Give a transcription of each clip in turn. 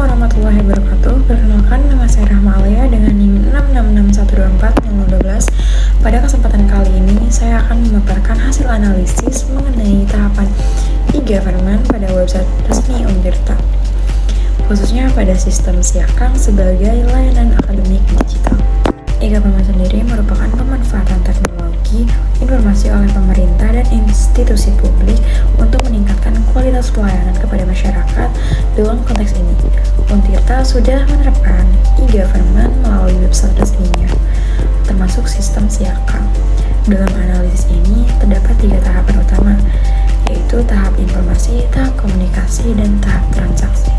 warahmatullahi wabarakatuh. Perkenalkan, nama saya Rahma Alia dengan NIM 666124012. Pada kesempatan kali ini, saya akan memaparkan hasil analisis mengenai tahapan e-government pada website resmi Untirta, khususnya pada sistem Siakang sebagai layanan akademik digital. E-government sendiri merupakan pemanfaatan teknologi informasi oleh pemerintah dan institusi publik untuk meningkatkan kualitas pelayanan kepada masyarakat. Dalam konteks ini, Untirta sudah menerapkan e-government melalui website resminya, termasuk sistem Siakang. Dalam analisis ini, terdapat 3 tahapan utama, yaitu tahap informasi, tahap komunikasi, dan tahap transaksi.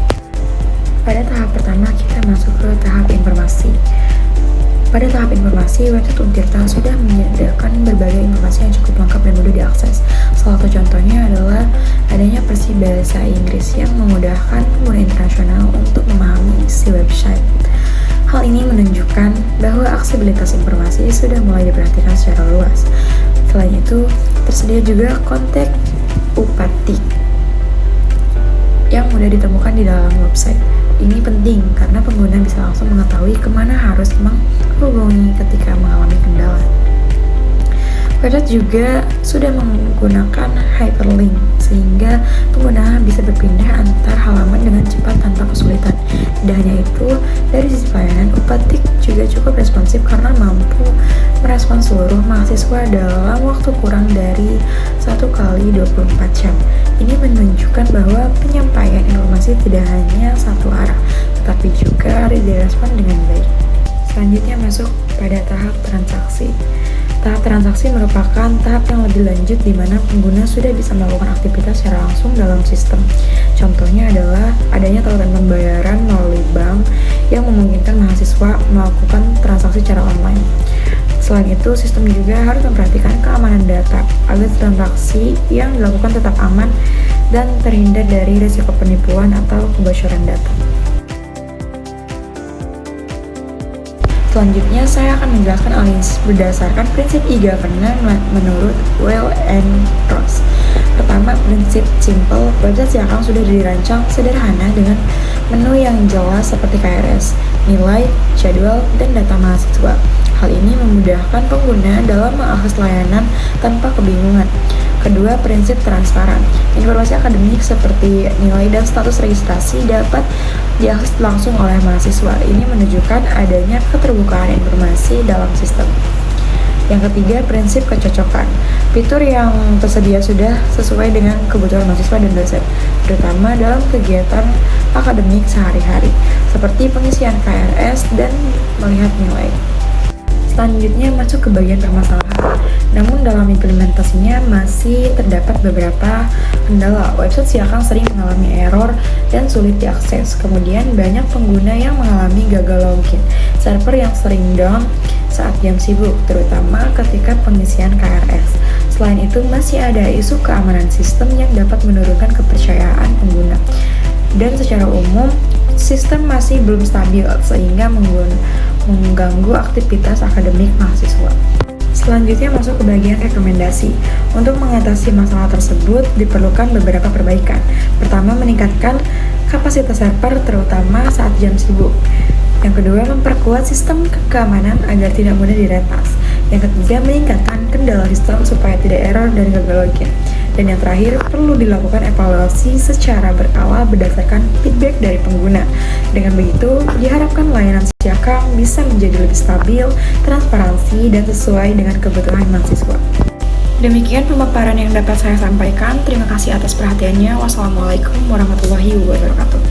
Pada tahap pertama, kita masuk ke tahap informasi. Pada tahap informasi, website Untirta sudah menyediakan berbagai informasi yang cukup lengkap dan mudah diakses. Salah satu contohnya adalah adanya versi bahasa Inggris yang memudahkan pengguna internasional untuk memahami isi website. Hal ini menunjukkan bahwa aksesibilitas informasi sudah mulai diperhatikan secara luas. Selain itu, tersedia juga kontak upatik yang mudah ditemukan di dalam website. Ini penting karena pengguna bisa langsung mengetahui kemana harus menghubungi ketika mengalami kendala. Website juga sudah menggunakan hyperlink sehingga pengguna bisa berpindah antar halaman dengan cepat tanpa kesulitan. Tidak hanya itu, dari sisi pelayanan, Upatik juga cukup responsif karena mampu merespons seluruh mahasiswa dalam waktu kurang dari 1x24 jam. Ini menunjukkan bahwa penyampaian informasi tidak hanya satu arah, tetapi juga harus direspon dengan baik. Selanjutnya masuk pada tahap transaksi. Tahap transaksi merupakan tahap yang lebih lanjut di mana pengguna sudah bisa melakukan aktivitas secara langsung dalam sistem. Contohnya adalah adanya tautan pembayaran melalui bank yang memungkinkan mahasiswa melakukan transaksi secara online. Selain itu, sistem juga harus memperhatikan keamanan data agar transaksi yang dilakukan tetap aman dan terhindar dari risiko penipuan atau kebocoran data. Selanjutnya, saya akan menjelaskan analisis berdasarkan prinsip e-governance menurut Weil and Ross. Pertama, prinsip simple. Website Siakang sudah dirancang sederhana dengan menu yang jelas seperti KRS, nilai, jadwal, dan data mahasiswa. Hal ini memudahkan pengguna dalam mengakses layanan tanpa kebingungan. Kedua, prinsip transparan. Informasi akademik seperti nilai dan status registrasi dapat diakses langsung oleh mahasiswa. Ini menunjukkan adanya keterbukaan informasi dalam sistem. Yang ketiga, prinsip kecocokan. Fitur yang tersedia sudah sesuai dengan kebutuhan mahasiswa dan dosen, terutama dalam kegiatan akademik sehari-hari, seperti pengisian KRS dan melihat nilai. Selanjutnya masuk ke bagian permasalahan. Namun dalam implementasinya masih terdapat beberapa kendala. Website Siakang sering mengalami error dan sulit diakses. Kemudian banyak pengguna yang mengalami gagal login, server yang sering down saat jam sibuk, terutama ketika pengisian KRS. Selain itu, masih ada isu keamanan sistem yang dapat menurunkan kepercayaan pengguna. Dan secara umum, sistem masih belum stabil sehingga mengganggu aktivitas akademik mahasiswa. Selanjutnya masuk ke bagian rekomendasi. Untuk mengatasi masalah tersebut diperlukan beberapa perbaikan. Pertama, meningkatkan kapasitas server terutama saat jam sibuk. Yang kedua, memperkuat sistem keamanan agar tidak mudah diretas. Yang ketiga, meningkatkan kendala sistem supaya tidak error dan gagal login. Dan yang terakhir, perlu dilakukan evaluasi secara berkala berdasarkan feedback dari pengguna. Dengan begitu, diharapkan layanan Siakang bisa menjadi lebih stabil, transparansi, dan sesuai dengan kebutuhan mahasiswa. Demikian pemaparan yang dapat saya sampaikan. Terima kasih atas perhatiannya. Wassalamualaikum warahmatullahi wabarakatuh.